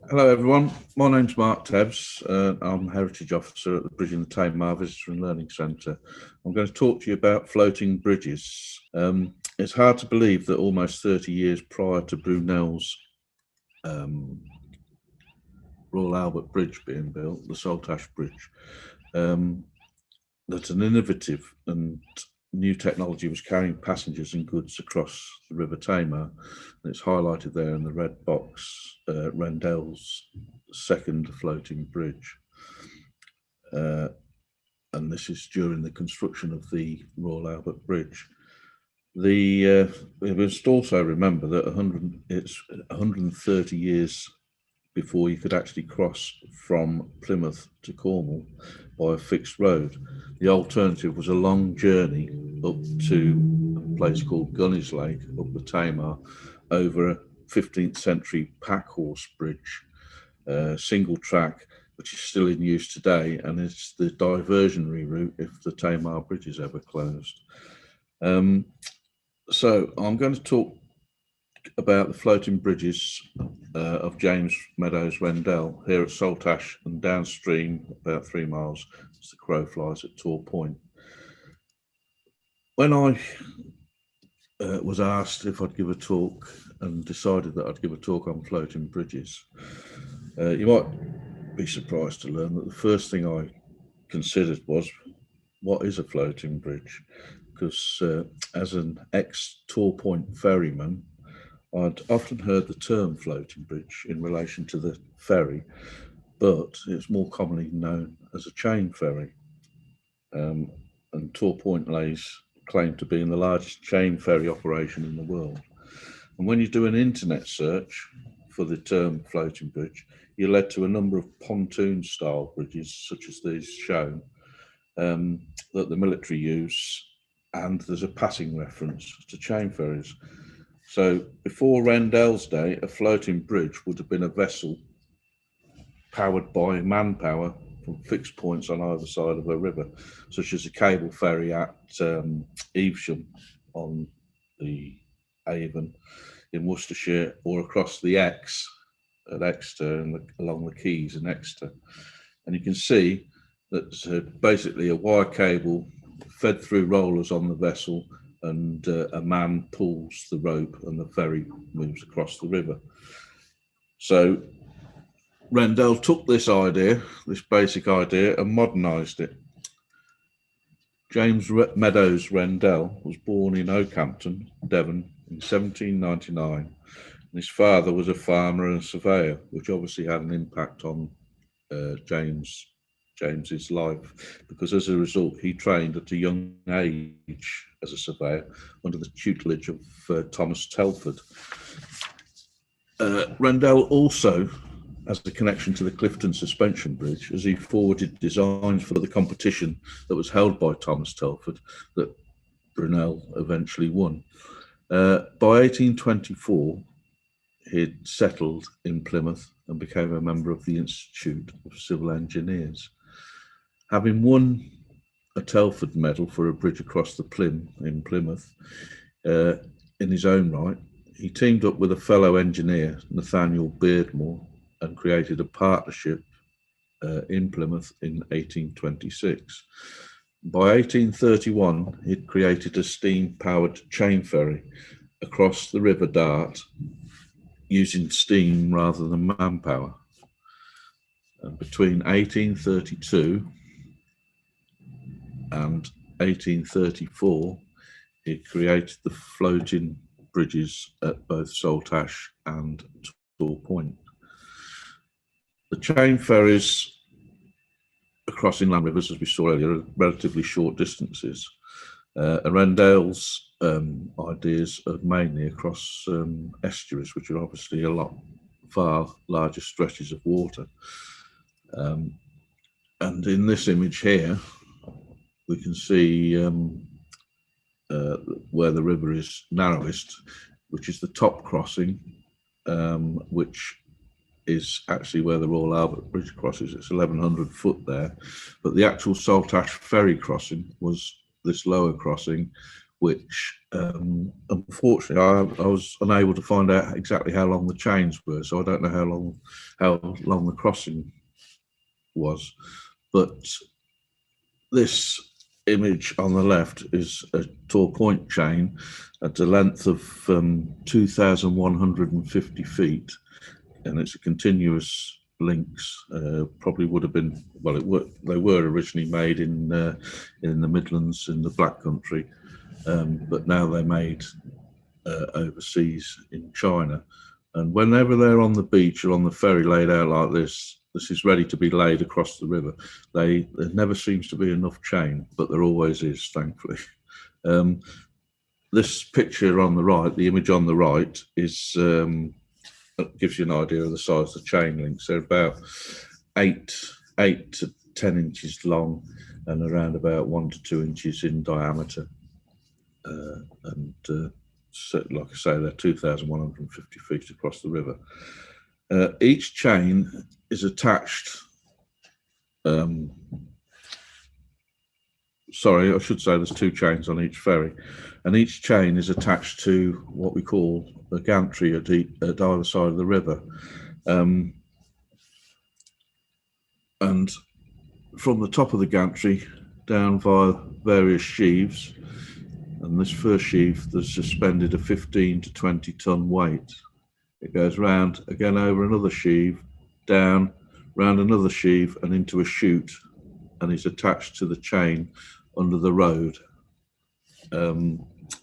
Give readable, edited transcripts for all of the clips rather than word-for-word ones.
Hello everyone, my name's Mark Tebbs. I'm Heritage Officer at the Bridge in the Tamar Visitor and Learning Centre. I'm going to talk to you about floating bridges. It's hard to believe that almost 30 years prior to Brunel's Royal Albert Bridge being built, the Saltash Bridge, that an innovative and new technology was carrying passengers and goods across the River Tamar. And it's highlighted there in the red box, Rendel's second floating bridge. And this is during the construction of the Royal Albert Bridge. We must also remember that it's 130 years before you could actually cross from Plymouth to Cornwall by a fixed road. The alternative was a long journey up to a place called Gunny's Lake, up the Tamar, over a 15th century pack horse bridge, single track, which is still in use today, and it's the diversionary route if the Tamar Bridge is ever closed. So I'm going to talk about the floating bridges of James Meadows Rendel here at Saltash and downstream about 3 miles as the crow flies at Tor Point. When I was asked if I'd give a talk and decided that I'd give a talk on floating bridges, you might be surprised to learn that the first thing I considered was, what is a floating bridge? Because as an ex-Tor Point ferryman, I'd often heard the term floating bridge in relation to the ferry, but it's more commonly known as a chain ferry. And Tor Point lays claim to being the largest chain ferry operation in the world. And when you do an internet search for the term floating bridge, you're led to a number of pontoon-style bridges, such as these shown, that the military use, and there's a passing reference to chain ferries. So before Rendel's day, a floating bridge would have been a vessel powered by manpower from fixed points on either side of a river, such as a cable ferry at Evesham on the Avon in Worcestershire, or across the Exe at Exeter and along the quays in Exeter. And you can see that basically a wire cable fed through rollers on the vessel, and a man pulls the rope and the ferry moves across the river. So Rendel took this basic idea, and modernised it. James Meadows Rendel was born in Oakhampton, Devon in 1799. And his father was a farmer and a surveyor, which obviously had an impact on James's life, because as a result he trained at a young age as a surveyor under the tutelage of Thomas Telford. Rendel also has a connection to the Clifton Suspension Bridge, as he forwarded designs for the competition that was held by Thomas Telford that Brunel eventually won. By 1824 he'd settled in Plymouth and became a member of the Institute of Civil Engineers. Having won a Telford medal for a bridge across the Plym in Plymouth in his own right, he teamed up with a fellow engineer, Nathaniel Beardmore, and created a partnership in Plymouth in 1826. By 1831, he'd created a steam-powered chain ferry across the River Dart using steam rather than manpower. And between 1832 and 1834, he created the floating bridges at both Saltash and Tor Point. The chain ferries across inland rivers, as we saw earlier, are relatively short distances. Rendel's ideas are mainly across estuaries, which are obviously far larger stretches of water. And in this image here, we can see where the river is narrowest, which is the top crossing, which is actually where the Royal Albert Bridge crosses. It's 1,100 foot there, but the actual Saltash ferry crossing was this lower crossing, which unfortunately I was unable to find out exactly how long the chains were, so I don't know how long the crossing was. But this image on the left is a Tor Point chain at a length of 2,150 feet, and it's a continuous links. Probably would have been, well, they were originally made in the Midlands in the Black Country, but now they're made overseas in China. And whenever they're on the beach or on the ferry laid out like this is ready to be laid across the river. There never seems to be enough chain, but there always is, thankfully. This picture on the right, the image on the right, is gives you an idea of the size of the chain links. They're about 8 to 10 inches long and around about 1 to 2 inches in diameter. So, like I say, they're 2,150 feet across the river. Each chain is attached. Sorry, I should say there's 2 chains on each ferry, and each chain is attached to what we call a gantry at either side of the river. And from the top of the gantry down via various sheaves, and this first sheave, there's suspended a 15 to 20 ton weight. It goes round again over another sheave, down, round another sheave and into a chute, and is attached to the chain under the road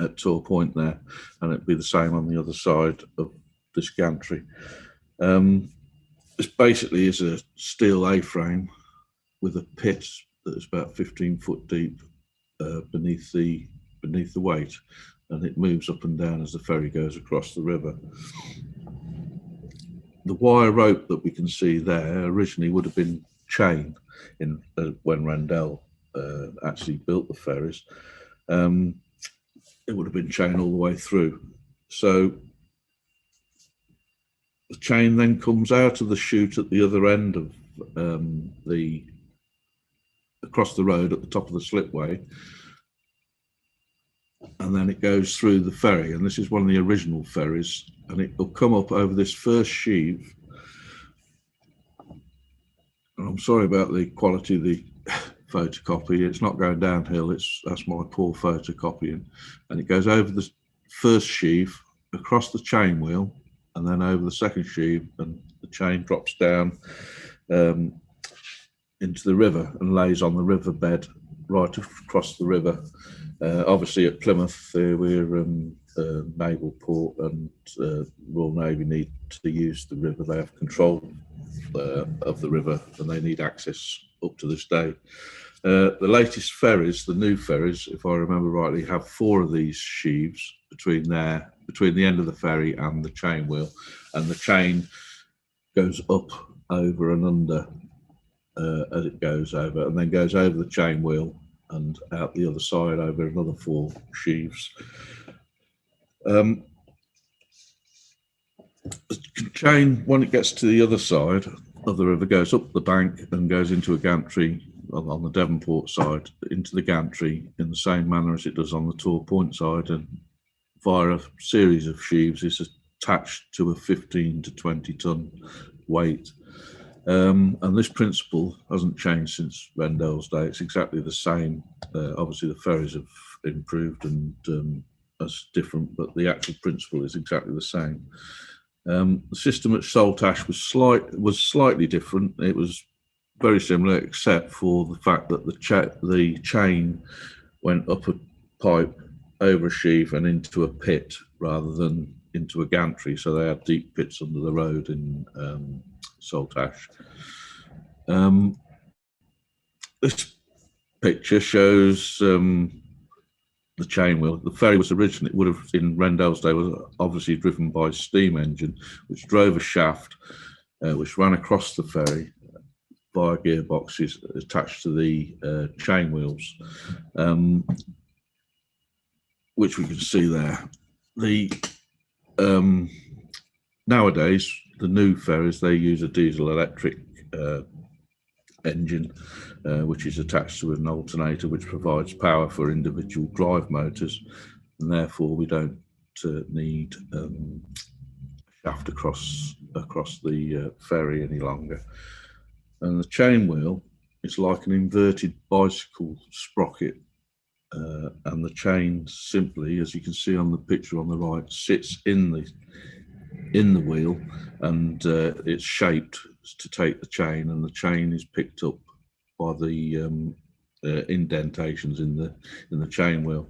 at Tor Point there, and it'd be the same on the other side of this gantry. This basically is a steel A-frame with a pit that is about 15 foot deep beneath the weight, and it moves up and down as the ferry goes across the river. The wire rope that we can see there originally would have been chain when Rendel actually built the ferries. It would have been chain all the way through. So the chain then comes out of the chute at the other end of across the road at the top of the slipway, and then it goes through the ferry, and this is one of the original ferries, and it will come up over this first sheave. And I'm sorry about the quality of the photocopy, it's not going downhill, that's my poor photocopying. And it goes over the first sheave, across the chain wheel, and then over the second sheave, and the chain drops down into the river and lays on the riverbed right across the river. Obviously at Plymouth, we're a naval port, and Royal Navy need to use the river. They have control of the river, and they need access up to this day. The latest ferries, the new ferries, if I remember rightly, have 4 of these sheaves between the end of the ferry and the chain wheel, and the chain goes up, over and under as it goes over, and then goes over the chain wheel and out the other side over another 4 sheaves. The chain, when it gets to the other side of the river, goes up the bank and goes into a gantry on the Devonport side, into the gantry in the same manner as it does on the Tor Point side, and via a series of sheaves is attached to a 15 to 20 ton weight. And this principle hasn't changed since Rendel's day. It's exactly the same. Obviously, the ferries have improved and that's different, but the actual principle is exactly the same. The system at Saltash was slightly different. It was very similar, except for the fact that the chain went up a pipe, over a sheave, and into a pit rather than into a gantry. So they had deep pits under the road in Saltash. This picture shows the chain wheel. The ferry was originally, would have in Rendel's day, was obviously driven by steam engine, which drove a shaft which ran across the ferry via gearboxes attached to the chain wheels, which we can see there. Nowadays, the new ferries, they use a diesel electric engine, which is attached to an alternator, which provides power for individual drive motors, and therefore we don't need a shaft across the ferry any longer. And the chain wheel is like an inverted bicycle sprocket, and the chain simply, as you can see on the picture on the right, sits in the wheel, and it's shaped to take the chain, and the chain is picked up by the indentations in the chain wheel,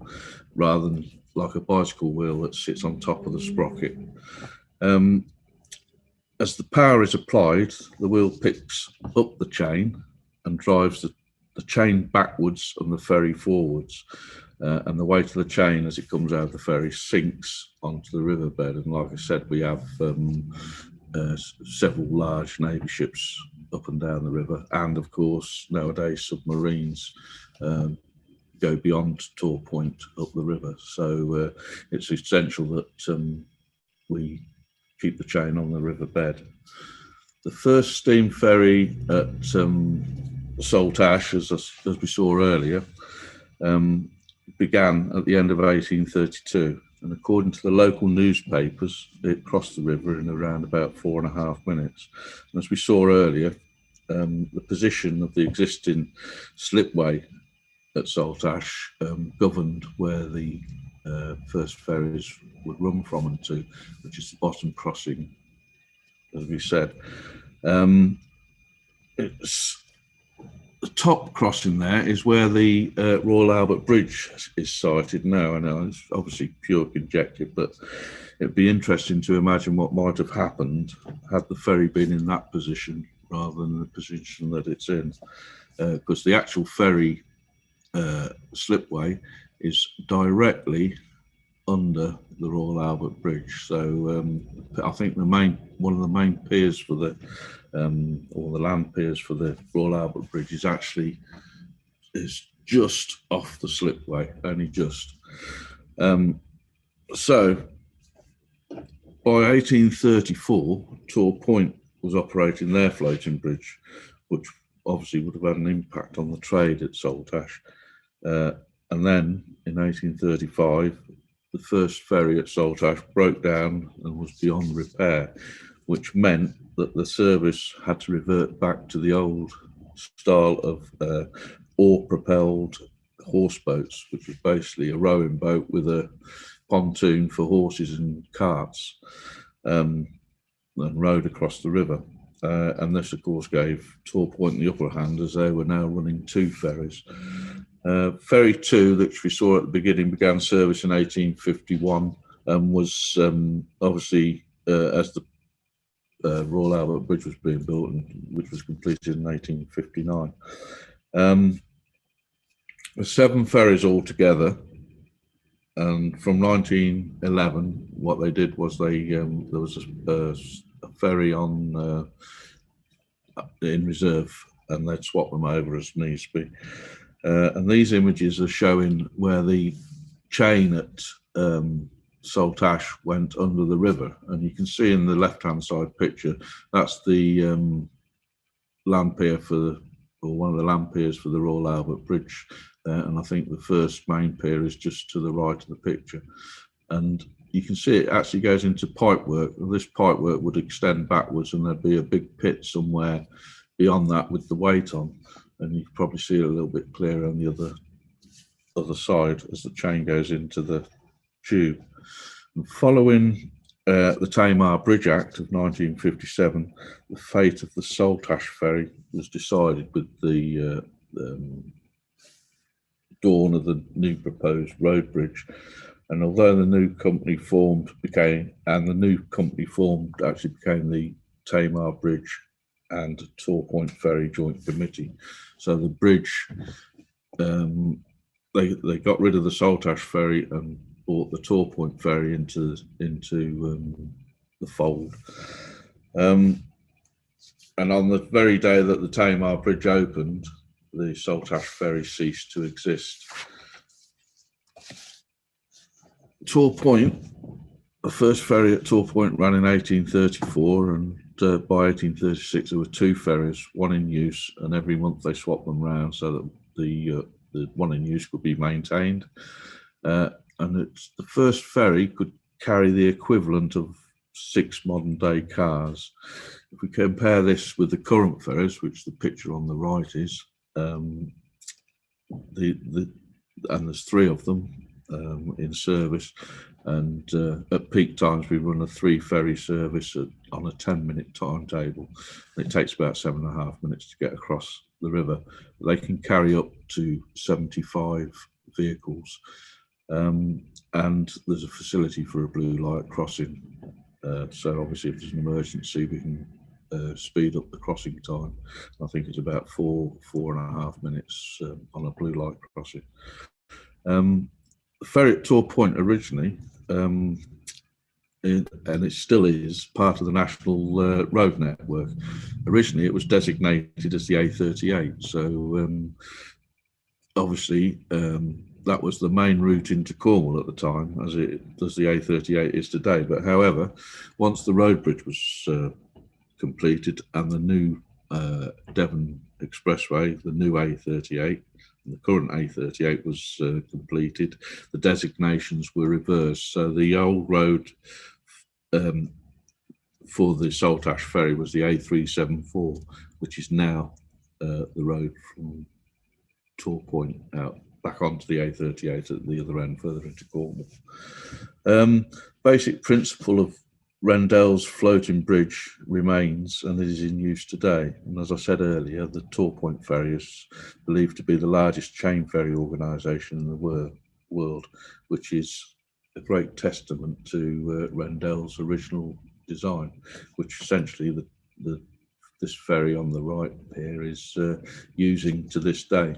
rather than like a bicycle wheel that sits on top of the sprocket. As the power is applied, the wheel picks up the chain and drives the chain backwards and the ferry forwards, and the weight of the chain as it comes out of the ferry sinks onto the riverbed. And like I said, we have several large Navy ships up and down the river, and of course nowadays submarines go beyond Tor Point up the river. So it's essential that we keep the chain on the riverbed. The first steam ferry at Saltash, as we saw earlier, began at the end of 1832, and according to the local newspapers, it crossed the river in around about 4.5 minutes. And as we saw earlier, the position of the existing slipway at Saltash governed where the first ferries would run from and to, which is the bottom crossing, as we said. It's the top crossing there is where the Royal Albert Bridge is sited now. I know it's obviously pure conjecture, but it'd be interesting to imagine what might have happened had the ferry been in that position rather than the position that it's in, because the actual ferry slipway is directly under the Royal Albert Bridge. So I think one of the main piers for the or the land piers for the Royal Albert Bridge is just off the slipway, only just. So by 1834, Tor Point was operating their floating bridge, which obviously would have had an impact on the trade at Saltash. And then in 1835, the first ferry at Saltash broke down and was beyond repair, which meant that the service had to revert back to the old style of oar-propelled horse boats, which was basically a rowing boat with a pontoon for horses and carts, and rowed across the river. And this, of course, gave Tor Point the upper hand, as they were now running 2 ferries. Ferry 2, which we saw at the beginning, began service in 1851 and was obviously, as the Royal Albert Bridge was being built, which was completed in 1859. There's 7 ferries altogether, and from 1911, what they did was there was a ferry on in reserve, and they'd swap them over as needs be. And these images are showing where the chain at Saltash went under the river, and you can see in the left-hand side picture that's the land pier or one of the land piers for the Royal Albert Bridge, and I think the first main pier is just to the right of the picture. And you can see it actually goes into pipework. This pipework would extend backwards, and there'd be a big pit somewhere beyond that with the weight on, and you can probably see it a little bit clearer on the other side as the chain goes into the tube. And following the Tamar Bridge Act of 1957, the fate of the Saltash ferry was decided with the dawn of the new proposed road bridge. And although the new company became the Tamar Bridge and Tor Point Ferry Joint Committee. So the bridge, they got rid of the Saltash ferry and brought the Tor Point ferry into the fold. And on the very day that the Tamar Bridge opened, the Saltash ferry ceased to exist. Tor Point, the first ferry at Tor Point ran in 1834, and by 1836 there were 2 ferries, one in use, and every month they swapped them round so that the one in use could be maintained. And it's the first ferry could carry the equivalent of 6 modern day cars. If we compare this with the current ferries, which the picture on the right is, and there's 3 of them in service, and at peak times we run a 3 ferry service on a 10-minute timetable. It takes about 7.5 minutes to get across the river. They can carry up to 75 vehicles, and there's a facility for a blue light crossing. So obviously if there's an emergency we can speed up the crossing time. I think it's about 4.5 minutes on a blue light crossing. The ferry at Tor Point originally, and it still is part of the national road network. Originally it was designated as the A38, so obviously that was the main route into Cornwall at the time, as the A38 is today. But however, once the road bridge was completed and the new Devon Expressway, the new A38, the current A38 was completed, the designations were reversed. So the old road for the Saltash ferry was the A374, which is now the road from Tor Point out back onto the A38 at the other end, further into Cornwall. Basic principle of Rendel's floating bridge remains, and it is in use today. And as I said earlier, the Tor Point ferry is believed to be the largest chain ferry organisation in the world, which is a great testament to Rendel's original design, which essentially this ferry on the right here is using to this day.